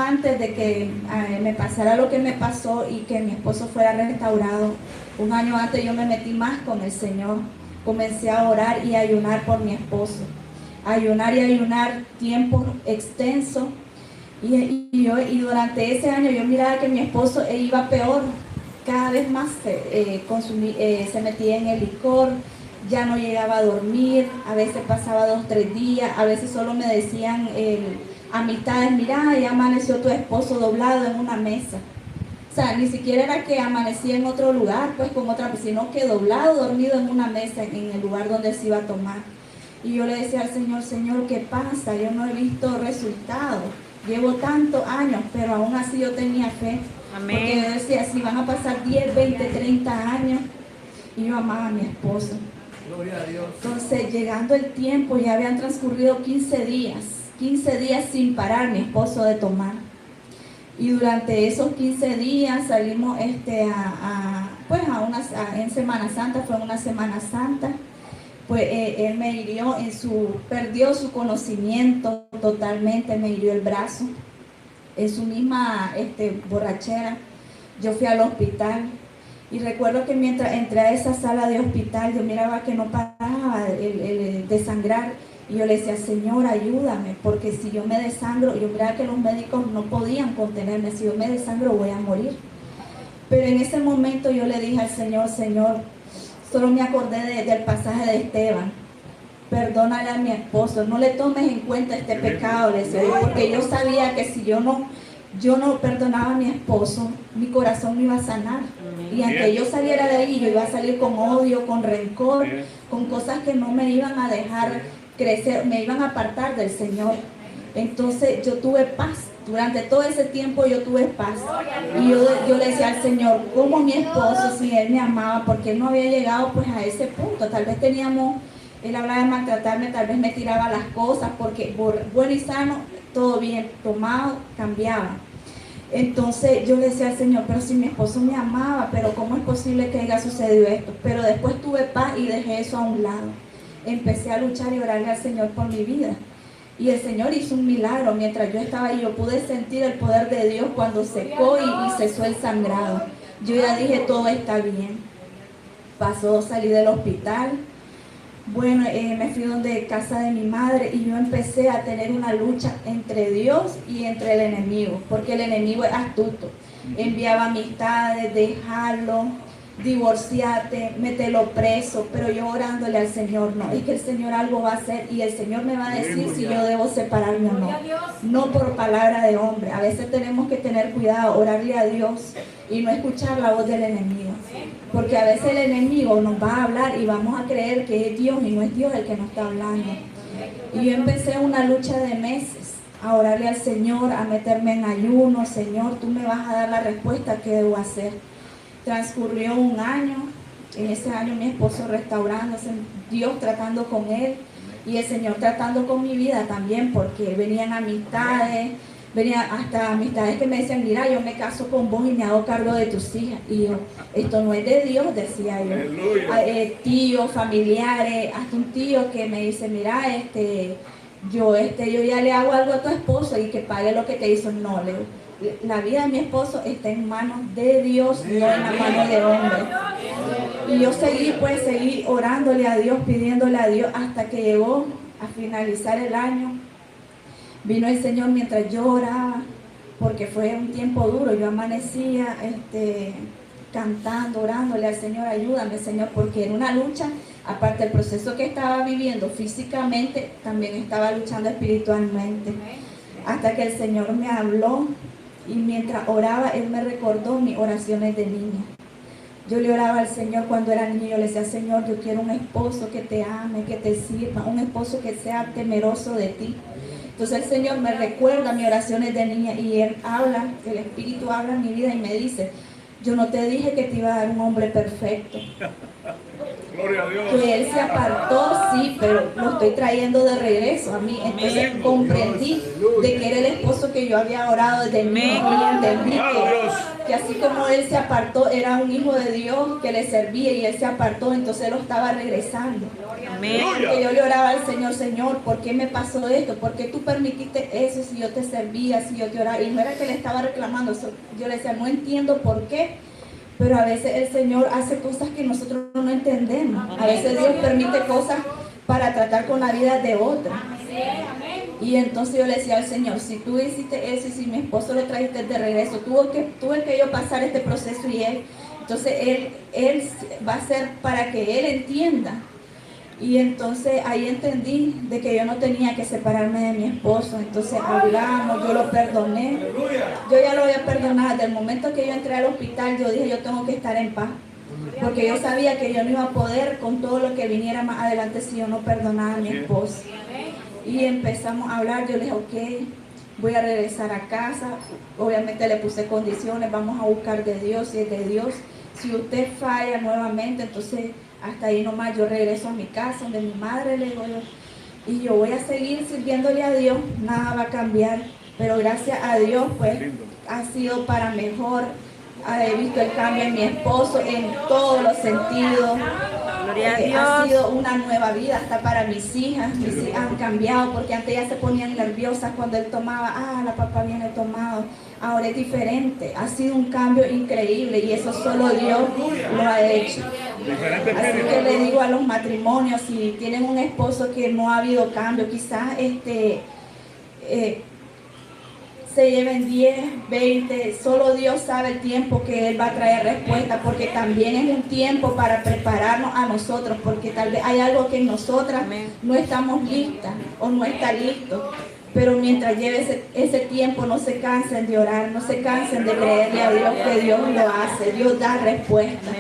antes de que me pasara lo que me pasó y que mi esposo fuera restaurado, un año antes yo me metí más con el Señor. Comencé a orar y a ayunar por mi esposo. Ayunar y ayunar tiempos extensos. Y durante ese año yo miraba que mi esposo iba peor. Cada vez más se metía en el licor, ya no llegaba a dormir, a veces pasaba 2 o 3 días, a veces solo me decían amistades, mira, ya amaneció tu esposo doblado en una mesa. O sea, ni siquiera era que amanecía en otro lugar, pues con otra, sino que doblado, dormido en una mesa, en el lugar donde se iba a tomar. Y yo le decía al Señor, Señor, ¿qué pasa? Yo no he visto resultados. Llevo tantos años, pero aún así yo tenía fe. Amén. Porque yo decía, si van a pasar 10, 20, 30 años, y yo amaba a mi esposo. Gloria a Dios. Entonces, llegando el tiempo, ya habían transcurrido 15 días sin parar mi esposo de tomar. Y durante esos 15 días salimos en Semana Santa, fue una Semana Santa. Pues él me hirió perdió su conocimiento totalmente, me hirió el brazo. En su misma borrachera, yo fui al hospital. Y recuerdo que mientras entré a esa sala de hospital, yo miraba que no paraba de sangrar. Y yo le decía, Señor, ayúdame, porque si yo me desangro, yo miraba que los médicos no podían contenerme, si yo me desangro voy a morir. Pero en ese momento yo le dije al Señor, Señor, solo me acordé del pasaje de Esteban. Perdónale a mi esposo, no le tomes en cuenta este pecado, le decía, porque yo sabía que si yo no perdonaba a mi esposo, mi corazón me iba a sanar. Y aunque yo saliera de ahí, yo iba a salir con odio, con rencor, con cosas que no me iban a dejar crecer, me iban a apartar del Señor. Entonces yo tuve paz. Durante todo ese tiempo yo tuve paz. Y yo le decía al Señor, ¿cómo mi esposo, si él me amaba? Porque él no había llegado pues a ese punto. Tal vez él hablaba de maltratarme, tal vez me tiraba las cosas, porque bueno y sano, todo bien, tomado, cambiaba. Entonces yo le decía al Señor, pero si mi esposo me amaba, pero ¿cómo es posible que haya sucedido esto? Pero después tuve paz y dejé eso a un lado. Empecé a luchar y orarle al Señor por mi vida. Y el Señor hizo un milagro. Mientras yo estaba ahí, yo pude sentir el poder de Dios cuando secó y cesó el sangrado. Yo ya dije, todo está bien. Salí del hospital. Bueno, me fui donde casa de mi madre y yo empecé a tener una lucha entre Dios y entre el enemigo, porque el enemigo es astuto. Enviaba amistades, dejarlo, divorciarte, meterlo preso, pero yo orándole al Señor, no, es que el Señor algo va a hacer y el Señor me va a decir si yo debo separarme o no, no por palabra de hombre. A veces tenemos que tener cuidado, orarle a Dios y no escuchar la voz del enemigo, porque a veces el enemigo nos va a hablar y vamos a creer que es Dios y no es Dios el que nos está hablando. Y yo empecé una lucha de meses a orarle al Señor, a meterme en ayuno. Señor, tú me vas a dar la respuesta que debo hacer. Transcurrió un año, en ese año mi esposo restaurándose, Dios tratando con él y el Señor tratando con mi vida también, porque venían hasta amistades que me decían, mira, yo me caso con vos y me hago cargo de tus hijas. Y yo, esto no es de Dios, decía yo. Tíos, familiares, hasta un tío que me dice, mira, yo ya le hago algo a tu esposo y que pague lo que te hizo. No, la vida de mi esposo está en manos de Dios, no en la mano de hombre. Y yo seguí orándole a Dios, pidiéndole a Dios, hasta que llegó a finalizar el año. Vino el Señor mientras yo oraba, porque fue un tiempo duro. Yo amanecía cantando, orándole al Señor, ayúdame, Señor, porque en una lucha, aparte del proceso que estaba viviendo físicamente, también estaba luchando espiritualmente. Hasta que el Señor me habló y mientras oraba, Él me recordó mis oraciones de niña. Yo le oraba al Señor cuando era niño, yo le decía, Señor, yo quiero un esposo que te ame, que te sirva, un esposo que sea temeroso de ti. Entonces el Señor me recuerda mis oraciones de niña y Él habla, el Espíritu habla en mi vida y me dice, yo no te dije que te iba a dar un hombre perfecto. Gloria a Dios. Que él se apartó, sí, pero lo estoy trayendo de regreso a mí. Entonces comprendí de que era el esposo que yo había orado desde niño, y entendí que así como él se apartó, era un hijo de Dios que le servía y él se apartó, entonces él lo estaba regresando. Porque yo le oraba al Señor, Señor, ¿por qué me pasó esto? ¿Por qué tú permitiste eso si yo te servía, si yo te oraba? Y no era que le estaba reclamando, yo le decía, no entiendo por qué. Pero a veces el Señor hace cosas que nosotros no entendemos. A veces Dios permite cosas para tratar con la vida de otra. Y entonces yo le decía al Señor, si tú hiciste eso y si mi esposo lo trajiste de regreso, tuve que yo pasar este proceso y entonces él va a ser para que él entienda. Y entonces ahí entendí de que yo no tenía que separarme de mi esposo. Entonces hablamos, yo lo perdoné. Yo ya lo había perdonado. Desde el momento que yo entré al hospital, yo dije, yo tengo que estar en paz. Porque yo sabía que yo no iba a poder con todo lo que viniera más adelante si yo no perdonaba a mi esposo. Y empezamos a hablar, yo le dije, ok, voy a regresar a casa. Obviamente le puse condiciones, vamos a buscar de Dios, si es de Dios. Si usted falla nuevamente, entonces hasta ahí nomás yo regreso a mi casa, donde mi madre, le digo yo, y yo voy a seguir sirviéndole a Dios, nada va a cambiar, pero gracias a Dios, pues, ha sido para mejor. He visto el cambio en mi esposo en todos los sentidos. Gloria a Dios. Ha sido una nueva vida hasta para mis hijas han cambiado, porque antes ellas se ponían nerviosas cuando él tomaba, la papá viene tomado. Ahora es diferente, ha sido un cambio increíble y eso solo Dios lo ha hecho. Así que le digo a los matrimonios, si tienen un esposo que no ha habido cambio, quizás se lleven 10, 20, solo Dios sabe el tiempo que Él va a traer respuesta, porque también es un tiempo para prepararnos a nosotros, porque tal vez hay algo que nosotras no estamos listas o no está listo. Pero mientras lleve ese tiempo, no se cansen de orar, no se cansen de creerle a Dios, que Dios lo hace, Dios da respuesta.